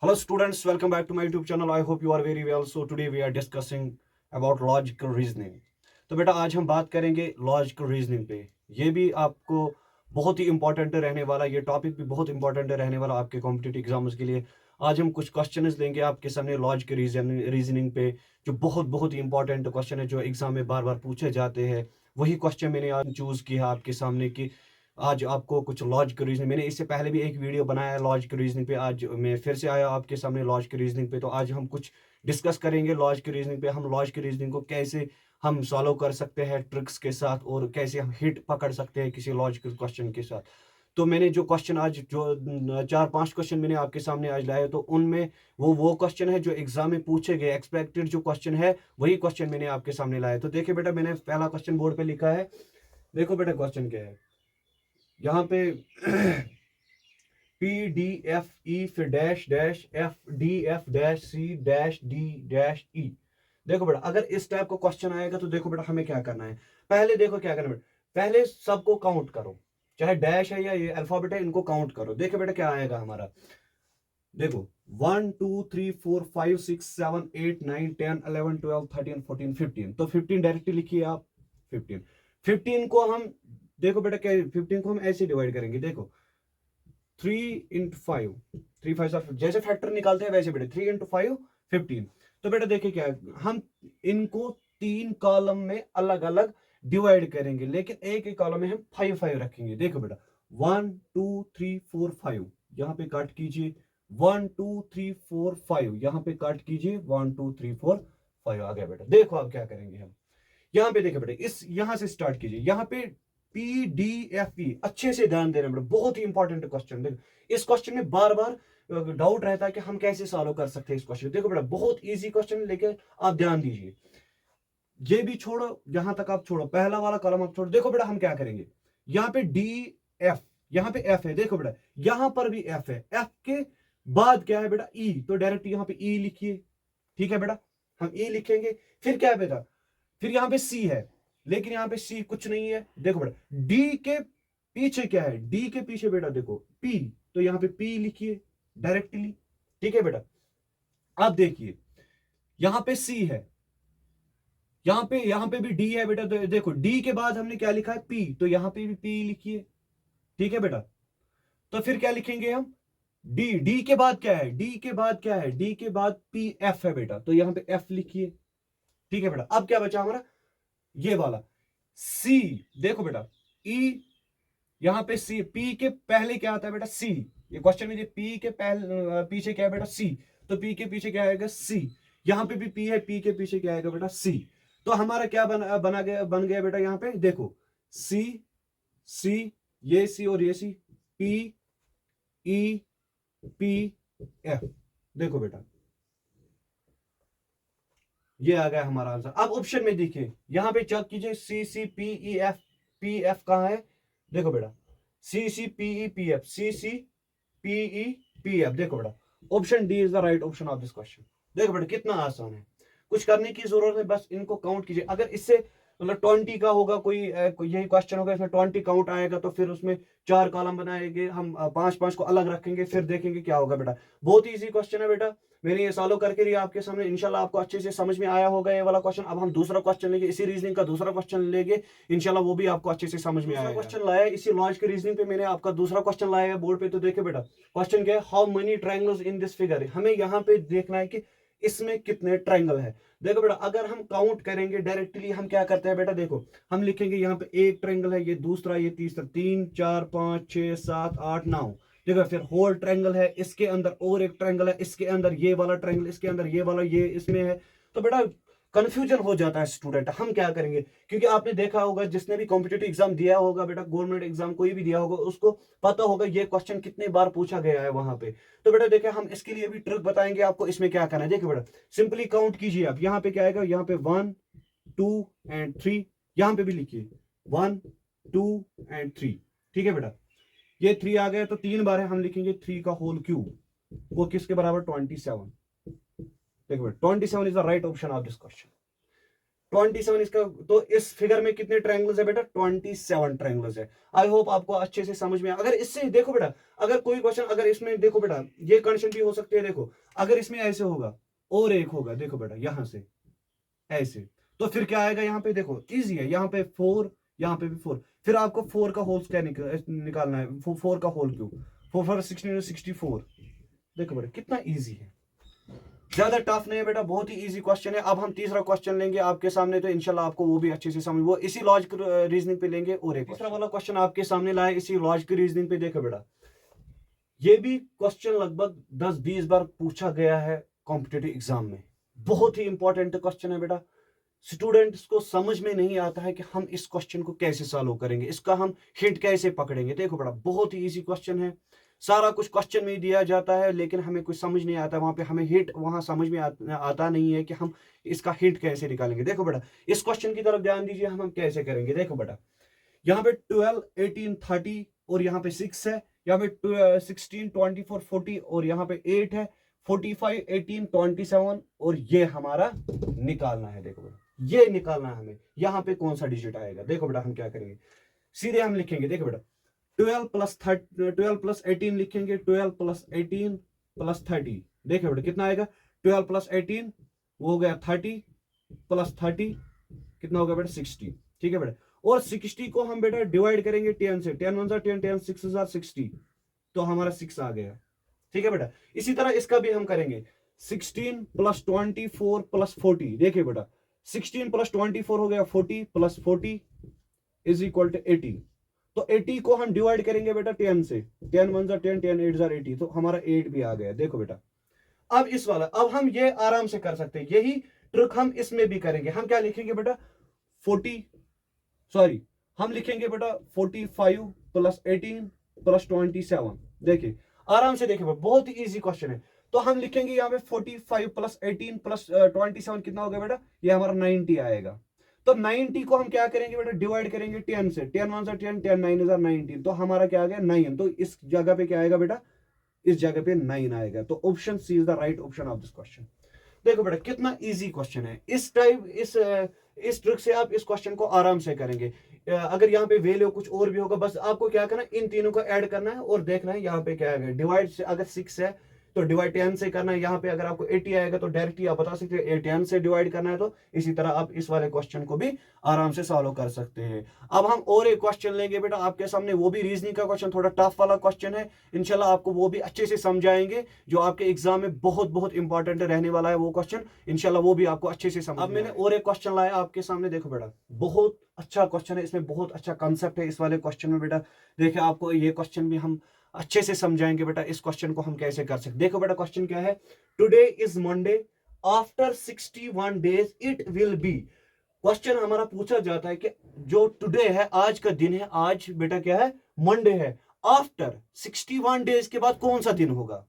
Hello students, welcome back to my YouTube channel. I hope you are very well. So today we are discussing about logical reasoning. तो बेटा आज हम बात करेंगे logical reasoning पे। ये भी आपको बहुत ही इंपॉर्टेंट रहने वाला, ये टॉपिक भी बहुत इंपॉर्टेंट रहने वाला आपके कॉम्पिटिटिव एग्जाम्स के लिए। आज हम कुछ क्वेश्चंस लेंगे आपके सामने लॉजिकल रीजनिंग पे, जो बहुत बहुत ही इंपॉर्टेंट क्वेश्चन है, जो एग्जाम में बार बार पूछे जाते हैं। वही क्वेश्चन मैंने आज चूज किया आपके सामने कि आज आपको कुछ लॉजिकल रीजनिंग, मैंने इससे पहले भी एक वीडियो बनाया है लॉजिकल रीजनिंग पे। आज मैं फिर से आया आपके सामने लॉजिकल रीजनिंग पे। तो आज हम कुछ डिस्कस करेंगे लॉजिकल रीजनिंग पे। हम लॉजिकल रीजनिंग को कैसे हम सॉल्व कर सकते हैं ट्रिक्स के साथ, और कैसे हम हिट पकड़ सकते हैं किसी लॉजिकल क्वेश्चन के साथ। तो मैंने जो क्वेश्चन आज, जो 4-5 क्वेश्चन मैंने आपके सामने आज लाए, तो उनमें वो क्वेश्चन है जो एग्जाम में पूछे गए, एक्सपेक्टेड जो क्वेश्चन है वही क्वेश्चन मैंने आपके सामने लाया। तो देखिए बेटा, मैंने पहला क्वेश्चन बोर्ड पे लिखा है। देखो बेटा क्वेश्चन क्या है यहाँ पे। पी डी एफ ई फिर dash dash f d f dash c dash d dash e. देखो बेटा, अगर इस टाइप का क्वेश्चन आएगा तो देखो बेटा हमें क्या करना है। पहले देखो क्या करना है बेटा, पहले सबको काउंट करो, चाहे डैश है या ये अल्फाबेट है, इनको काउंट करो। देखो बेटा क्या आएगा हमारा। देखो 1 2 3 4 5 6 7 8 9 10 11 12 13 14 15। तो 15 डायरेक्टली लिखिए आप। 15 15 को हम, देखो बेटा क्या, 15 को हम ऐसे डिवाइड करेंगे। देखो 3 × 5, 3 5 सा, जैसे फैक्टर निकालते हैं वैसे बेटा 3 × 5 15। तो बेटा देखिए क्या, हम इनको 3 कॉलम में अलग अलग डिवाइड करेंगे, लेकिन एक एक कॉलम में हम 5 5 रखेंगे। देखो बेटा 1 2 3 4 5, यहाँ पे काट कीजिए। 1 2 3 4 5, यहाँ पे काट कीजिए। 1 2 3 4 5 आ गया बेटा। देखो अब क्या करेंगे हम, यहाँ पे देखिए बेटा, इस यहाँ से स्टार्ट कीजिए। यहाँ पे पी डी एफ ई, अच्छे से ध्यान देना बेटा, बहुत ही इंपॉर्टेंट क्वेश्चन। देखो इस क्वेश्चन में बार बार डाउट रहता है कि हम कैसे सॉल्व कर सकते हैं इस क्वेश्चन। देखो बेटा बहुत इजी क्वेश्चन है, लेकिन आप ध्यान दीजिए। ये भी छोड़ो, यहां तक आप छोड़ो, पहला वाला कॉलम आप छोड़ो। देखो बेटा हम क्या करेंगे, यहाँ पे डी एफ, यहाँ पे एफ है। देखो बेटा यहां पर भी एफ है, एफ के बाद क्या है बेटा, ई। तो डायरेक्ट यहाँ पे ई लिखिए। ठीक है बेटा, हम ई लिखेंगे। फिर क्या है बेटा, फिर यहाँ पे सी है, लेकिन यहाँ पे सी कुछ नहीं है। देखो बेटा डी के पीछे क्या है, डी के पीछे बेटा देखो पी, तो यहाँ पे पी लिखिए डायरेक्टली। ठीक है बेटा, अब देखिए यहाँ पे सी है, यहाँ पे भी डी है बेटा। तो देखो डी के बाद हमने क्या लिखा है, पी, तो यहाँ पे भी पी लिखिए। ठीक है बेटा, तो फिर क्या लिखेंगे हम, डी, डी के बाद क्या है, डी के बाद क्या है, डी के बाद पी एफ है बेटा, तो यहाँ पे एफ लिखिए। ठीक है बेटा, अब क्या बचा हमारा, ये वाला सी। देखो बेटा ई, यहां पे सी, पी के पहले क्या आता है बेटा, सी। ये क्वेश्चन में पी के पहले पीछे क्या है बेटा, सी। तो पी के पीछे क्या आएगा, सी। यहां पे भी पी है, पी के पीछे क्या आएगा बेटा, सी। तो हमारा क्या बन गया बेटा, यहां पे देखो सी, सी, ये सी और ये सी, पी ई पी एफ। देखो बेटा ये आ गया हमारा आंसर। अब ऑप्शन में देखिए, यहां पे चेक कीजिए, C C P E F, P F कहां है। देखो बेटा C C P E P F, C C P E P F. देखो बेटा option D is the right option of this question. देखो बेटा कितना आसान है, कुछ करने की जरूरत है, बस इनको काउंट कीजिए। अगर इससे मतलब 20 का होगा कोई यही क्वेश्चन होगा, इसमें 20 काउंट आएगा, तो फिर उसमें 4 कॉलम बनाएंगे हम, 5 5 को अलग रखेंगे, फिर देखेंगे क्या होगा बेटा। बहुत ही इजी क्वेश्चन है बेटा, मैंने ये सॉल्व करके दिया आपके सामने। इंशाल्लाह आपको अच्छे से समझ में आया होगा ये वाला क्वेश्चन। अब हम दूसरा क्वेश्चन लेंगे, इसी रीजनिंग का दूसरा क्वेश्चन लेंगे, इंशाल्लाह वो भी आपको अच्छे से समझ में आएगा। क्वेश्चन लाया इसी लॉजिक रीजनिंग पे, मैंने आपका दूसरा क्वेश्चन लाया है बोर्ड पे। तो देखिए बेटा क्वेश्चन क्या है, how many triangles in this figure. हमें यहाँ पे देखना है कि इसमें कितने ट्रायंगल है। देखो बेटा अगर हम काउंट करेंगे डायरेक्टली, हम क्या करते हैं बेटा, देखो हम लिखेंगे यहाँ पे एक ट्रायंगल है, ये दूसरा, ये तीसरा, 3 4 5 6 7 8 9। देखो फिर होल ट्रायंगल है, इसके अंदर और एक ट्रायंगल है, इसके अंदर ये वाला ट्रायंगल, इसके अंदर ये वाला, ये इसमें है। तो बेटा कंफ्यूजन हो जाता है स्टूडेंट, हम क्या करेंगे, क्योंकि आपने देखा होगा जिसने भी कॉम्पिटिटिव एग्जाम दिया होगा बेटा, गवर्नमेंट एग्जाम कोई भी दिया होगा, उसको पता होगा ये क्वेश्चन कितने बार पूछा गया है वहां पे। तो बेटा देखिए हम इसके लिए भी ट्रिक बताएंगे आपको, इसमें क्या करना है। देखिए बेटा सिंपली काउंट कीजिए आप, यहाँ पे क्या आएगा, यहाँ पे 1 2 एंड 3, यहाँ पे भी लिखिए 1 2 एंड 3। ठीक है बेटा, ये 3 आ गया, तो 3 बार है, हम लिखेंगे 3 का होल क्यूब, वो किसके बराबर, 27। देखो बेटा 27 is the right option of this question. 27 इसका, तो इस फिगर में कितने ट्रायंगल्स है बेटा? 27 ट्रायंगल्स है। आई होप आपको अच्छे से समझ में अगर इससे देखो बेटा, अगर कोई क्वेश्चन अगर इसमें देखो बेटा, ये कंडीशन भी हो सकती है। देखो अगर इसमें ऐसे होगा और एक होगा, देखो बेटा यहां से ऐसे, तो फिर क्या आएगा यहाँ पे? देखो इजी है, यहाँ पे 4, यहाँ पे भी 4, फिर आपको 4 का होल क्या निकालना है? 4 का होल क्यों? 4 4 16 64। देखो बेटा कितना इजी है, ज्यादा टफ नहीं है बेटा, बहुत ही इजी क्वेश्चन है। अब हम तीसरा क्वेश्चन लेंगे आपके सामने, तो इंशाल्लाह आपको वो भी अच्छे से समझ, वो इसी लॉजिक रीजनिंग पे लेंगे। और एक तीसरा वाला क्वेश्चन आपके सामने लाया इसी लॉजिक रीजनिंग पे। देखो बेटा ये भी क्वेश्चन लगभग 10-20 बार पूछा गया है कॉम्पिटेटिव एग्जाम में, बहुत ही इंपॉर्टेंट क्वेश्चन है बेटा। स्टूडेंट्स को समझ में नहीं आता है कि हम इस क्वेश्चन को कैसे सॉल्व करेंगे, इसका हम हिंट कैसे पकड़ेंगे। देखो बेटा बहुत ही इजी क्वेश्चन है, सारा कुछ क्वेश्चन में दिया जाता है, लेकिन हमें कुछ समझ नहीं आता, वहां पे हमें हिंट वहां समझ में आता नहीं है कि हम इसका हिंट कैसे निकालेंगे। देखो बेटा इस क्वेश्चन की तरफ ध्यान दीजिए, हम कैसे करेंगे। देखो बेटा यहाँ पे 12 18 30 और यहाँ पे 6 है, यहाँ पे 16 24 40 और यहाँ पे 8 है, 45 18 27 और ये हमारा निकालना है। देखो बेटा ये निकालना है हमें, यहाँ पे कौन सा डिजिट आएगा। देखो बेटा हम क्या करेंगे, सीधे हम लिखेंगे। देखो बेटा 12 प्लस 18 लिखेंगे, 12 प्लस 18 प्लस 30। देखो बेटा कितना आएगा? 12 प्लस 18 वो हो गया 30 प्लस 30 कितना हो गया बेटा? 60। ठीक है बेटा, और 60 को हम बेटा डिवाइड करेंगे 10 से, 10 1 10 10 6 60, तो हमारा 6 आ गया। ठीक है बेटा, इसी तरह इसका भी हम करेंगे 16 प्लस 24 प्लस 40। देखिए बेटा 16 प्लस 24 हो गया 40 प्लस 40 इज इक्वल टू 80। तो 80 को हम डिवाइड करेंगे बेटा 10 से, 10 1 10 10 8 80, तो हमारा 8 भी आ गया। देखो बेटा अब इस वाला, अब हम ये आराम से कर सकते हैं, यही ट्रिक हम इसमें भी करेंगे। हम क्या लिखेंगे बेटा 40 सॉरी हम लिखेंगे बेटा 45 प्लस 18 प्लस 27। देखिए आराम से देखिए बहुत ही इजी क्वेश्चन है। तो हम लिखेंगे यहाँ पे 45 प्लस 18 प्लस 27 कितना हो गया बेटा? ये हमारा 90 आएगा। तो 90 को हम क्या करेंगे बेटा? डिवाइड करेंगे 10 से, 10 1 10 10 9 19, तो हमारा क्या आ गया 9। तो इस जगह पे क्या आएगा बेटा? इस जगह पे 9 आएगा। तो option c is the right option of this question. देखो बेटा कितना इजी क्वेश्चन है, इस ट्रिक से आप इस क्वेश्चन को आराम से करेंगे। अगर यहाँ पे वैल्यू कुछ और भी होगा, बस आपको क्या करना है इन तीनों को ऐड करना है और देखना है यहाँ पे क्या है। डिवाइड से अगर 6 है तो डिवाइड 10 से करना है, यहाँ पे अगर आपको 80 आएगा तो डायरेक्टली आप बता सकते हैं 10 से डिवाइड करना है। तो इसी तरह आप इस वाले क्वेश्चन को भी आराम से सॉल्व कर सकते हैं। अब हम और एक क्वेश्चन लेंगे बेटा आपके सामने, वो भी रीजनिंग का क्वेश्चन, थोड़ा टफ वाला क्वेश्चन है। इंशाल्लाह आपको वो भी अच्छे से समझाएंगे, जो आपके एग्जाम में बहुत बहुत इंपॉर्टेंट रहने वाला है वो क्वेश्चन। इंशाल्लाह वो भी आपको अच्छे से समझ। अब मैंने और एक क्वेश्चन लाया आपके सामने, देखो बेटा बहुत अच्छा क्वेश्चन है, इसमें बहुत अच्छा कंसेप्ट है इस वाले क्वेश्चन में बेटा। देखिए आपको ये क्वेश्चन भी हम अच्छे से समझाएंगे बेटा, इस क्वेश्चन को हम कैसे कर सकते। देखो बेटा क्वेश्चन क्या है, today is Monday, after 61 days it will be. Question हमारा पूछा जाता है कि जो टुडे है, आज का दिन है, आज बेटा क्या है? मंडे है। आफ्टर 61 डेज के बाद कौन सा दिन होगा?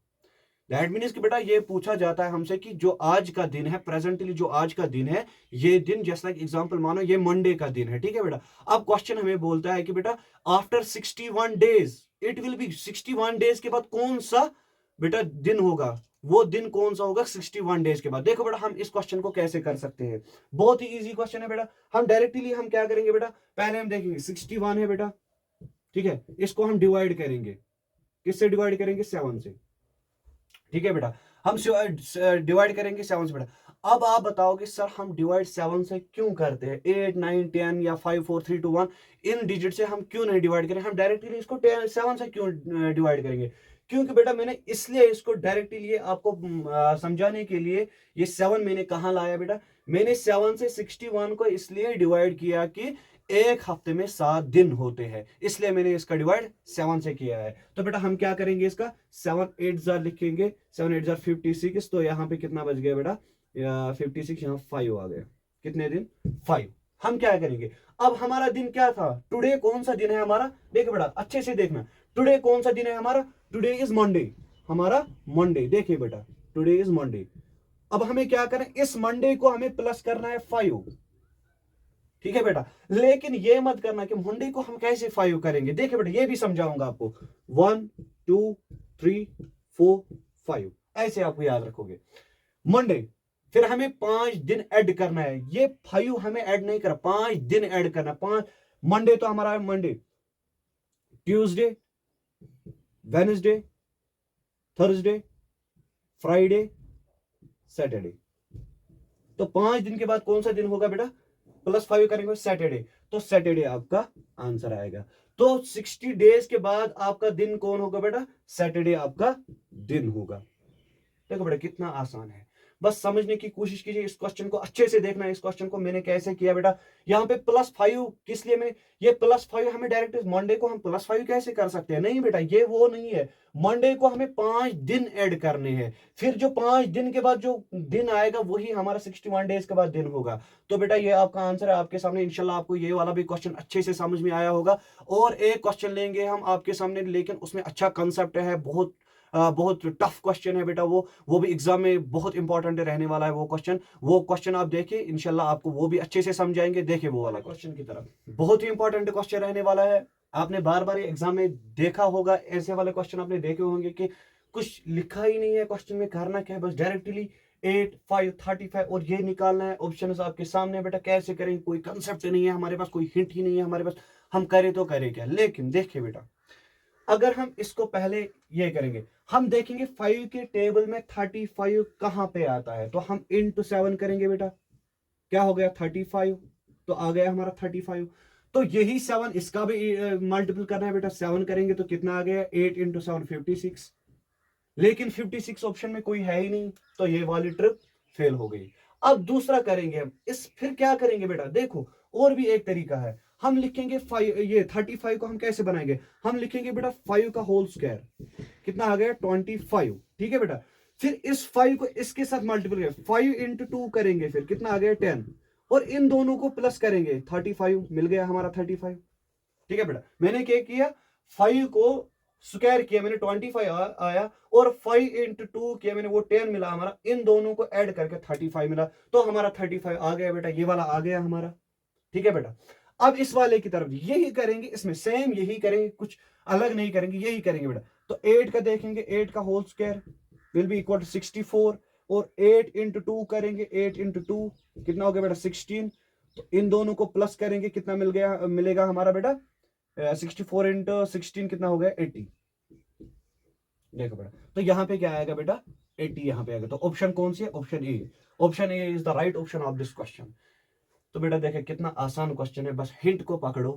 दैट मीन्स कि बेटा ये पूछा जाता है हमसे कि जो आज का दिन है, प्रेजेंटली जो आज का दिन है, ये दिन जैसा एग्जांपल मानो ये मंडे का दिन है। ठीक है बेटा, अब क्वेश्चन हमें बोलता है कि बेटा after 61 days it will be, 61 days के बाद कौन सा बेटा दिन होगा? वो दिन कौन सा होगा 61 डेज के बाद? देखो बेटा हम इस क्वेश्चन को कैसे कर सकते हैं, बहुत ही इजी क्वेश्चन है बेटा। हम डायरेक्टली हम क्या करेंगे बेटा, पहले हम देखेंगे 61 है बेटा, ठीक है, इसको हम डिवाइड करेंगे, किससे डिवाइड करेंगे? 7 से। ठीक है बेटा, हम डिवाइड करेंगे 7 से बेटा। अब आप बताओगे सर हम डिवाइड 7 से क्यों करते हैं, 8 9 10 या 5 4 3 2 1 इन डिजिट से हम क्यों नहीं डिवाइड करें, हम डायरेक्टली इसको 7 से क्यों डिवाइड करेंगे? क्योंकि बेटा मैंने इसलिए इसको डायरेक्टली आपको समझाने के लिए ये 7 मैंने कहाँ लाया बेटा, मैंने 7 से 61 को इसलिए डिवाइड किया कि एक हफ्ते में 7 दिन होते हैं, इसलिए मैंने इसका डिवाइड 7 से किया है। तो बेटा हम क्या करेंगे, इसका 7 8 जार लिखेंगे, 7 8 जार 56, तो यहाँ पे कितना बच गया बेटा? 56, यहाँ 5 आ गया। कितने दिन? 5। हम क्या करेंगे, अब हमारा दिन क्या था, टुडे कौन सा दिन है हमारा? देखो बेटा अच्छे से देखना, टुडे कौन सा दिन है हमारा? टुडे इज मंडे, हमारा मंडे। देखिए बेटा टुडे इज मंडे। अब हमें क्या करना है, इस मंडे को हमें प्लस करना है 5। ठीक है बेटा, लेकिन ये मत करना कि मंडे को हम कैसे 5 करेंगे। देखिए बेटा ये भी समझाऊंगा आपको, 1 2 3 4 5 ऐसे आपको याद रखोगे। मंडे फिर हमें 5 दिन ऐड करना है, ये 5 हमें ऐड नहीं करना, 5 दिन ऐड करना। 5 मंडे तो हमारा है, Monday, Tuesday, Wednesday, Thursday, Friday, Saturday. तो 5 दिन के बाद कौन सा दिन होगा बेटा, +5 करेंगे सैटरडे, तो सैटरडे आपका आंसर आएगा। तो 60 डेज के बाद आपका दिन कौन होगा बेटा, सैटरडे आपका दिन होगा। देखो बेटा कितना आसान है, बस समझने की कोशिश कीजिए, इस क्वेश्चन को अच्छे से देखना है। इस क्वेश्चन को मैंने कैसे किया बेटा, यहाँ पे +5 किस लिए मैंने, ये +5 हमें डायरेक्ट मंडे को हम +5 कैसे कर सकते हैं, नहीं बेटा ये वो नहीं है। मंडे को हमें 5 दिन ऐड करने हैं, फिर जो 5 दिन के बाद जो दिन आएगा वही हमारा 61 डेज के बाद दिन होगा। तो बेटा ये आपका आंसर है आपके सामने। इंशाल्लाह आपको ये वाला भी क्वेश्चन अच्छे से समझ में आया होगा। और एक क्वेश्चन लेंगे हम आपके सामने, लेकिन उसमें अच्छा कंसेप्ट है, बहुत टफ क्वेश्चन है बेटा, वो भी एग्जाम में बहुत इंपॉर्टेंट रहने वाला है वो क्वेश्चन आप देखिए, इंशाल्लाह आपको वो भी अच्छे से समझाएंगे। देखिए वो वाला क्वेश्चन की तरफ, बहुत ही इंपॉर्टेंट क्वेश्चन रहने वाला है। आपने बार बार एग्जाम में देखा होगा, ऐसे वाले क्वेश्चन आपने देखे होंगे कि कुछ लिखा ही नहीं है क्वेश्चन में, करना क्या है, बस डायरेक्टली 8, 5, 35 और ये निकालना है। ऑप्शन आपके सामने बेटा, कैसे करेंगे, कोई कंसेप्ट नहीं है हमारे पास, कोई हिंट ही नहीं है हमारे पास, हम करें तो करें क्या। लेकिन देखिए बेटा, अगर हम इसको पहले ये करेंगे, हम देखेंगे 5 के टेबल में 35 कहां पे आता है, तो हम इंटू 7 करेंगे बेटा, क्या हो गया 35, तो आ गया हमारा 35। तो यही 7 इसका भी मल्टीपल करना है बेटा, 7 करेंगे तो कितना आ गया, 8 × 7 56। लेकिन 56 ऑप्शन में कोई है ही नहीं, तो ये वाली ट्रिक फेल हो गई। अब दूसरा करेंगे हम, फिर क्या करेंगे बेटा, देखो और भी एक तरीका है। हम लिखेंगे 5, ये 35 को हम कैसे बनाएंगे, हम लिखेंगे बेटा 5 का होल स्क्वायर, कितना आ गया 25, ठीक है बेटा। फिर इस 5 को इसके साथ मल्टीपल करेंगे, 5 × 2 करेंगे, फिर कितना आ गया 10, और इन दोनों को प्लस करेंगे, 35 मिल गया हमारा 35, ठीक है बेटा। मैंने क्या किया, 5 को स्क्वायर किया मैंने, 25 आया, और 5 × 2 किया मैंने, वो 10 मिला हमारा, इन दोनों को ऐड करके 35 मिला, तो हमारा 35 आ गया बेटा, ये वाला आ गया हमारा, ठीक है बेटा। अब इस वाले की तरफ यही करेंगे, इसमें सेम यही करेंगे, कुछ अलग नहीं करेंगे, यही करेंगे बेटा। तो 8 का देखेंगे, 8 का whole square will be equal to 64, और 8 × 2 करेंगे, 8 × 2 कितना हो गया बेटा 16, तो इन दोनों को प्लस करेंगे, कितना मिलेगा हमारा बेटा 64 × 16 कितना हो गया 80। देखो बेटा, तो यहाँ पे क्या आएगा बेटा 80, यहाँ पे आएगा। तो ऑप्शन कौन सी है, option A is the right option of this question. तो बेटा देखे कितना आसान क्वेश्चन है, बस हिंट को पकड़ो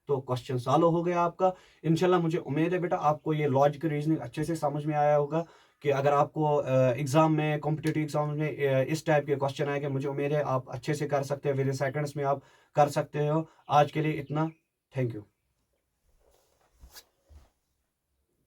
तो क्वेश्चन सॉल्व हो गया आपका। इंशाल्लाह मुझे उम्मीद है बेटा आपको ये लॉजिक रीजनिंग अच्छे से समझ में आया होगा, कि अगर आपको एग्जाम में, कॉम्पिटिटिव एग्जाम में इस टाइप के क्वेश्चन आएंगे, मुझे उम्मीद है आप अच्छे से कर सकते हैं, विद इन सेकंड्स में आप कर सकते हो। आज के लिए इतना, थैंक यू।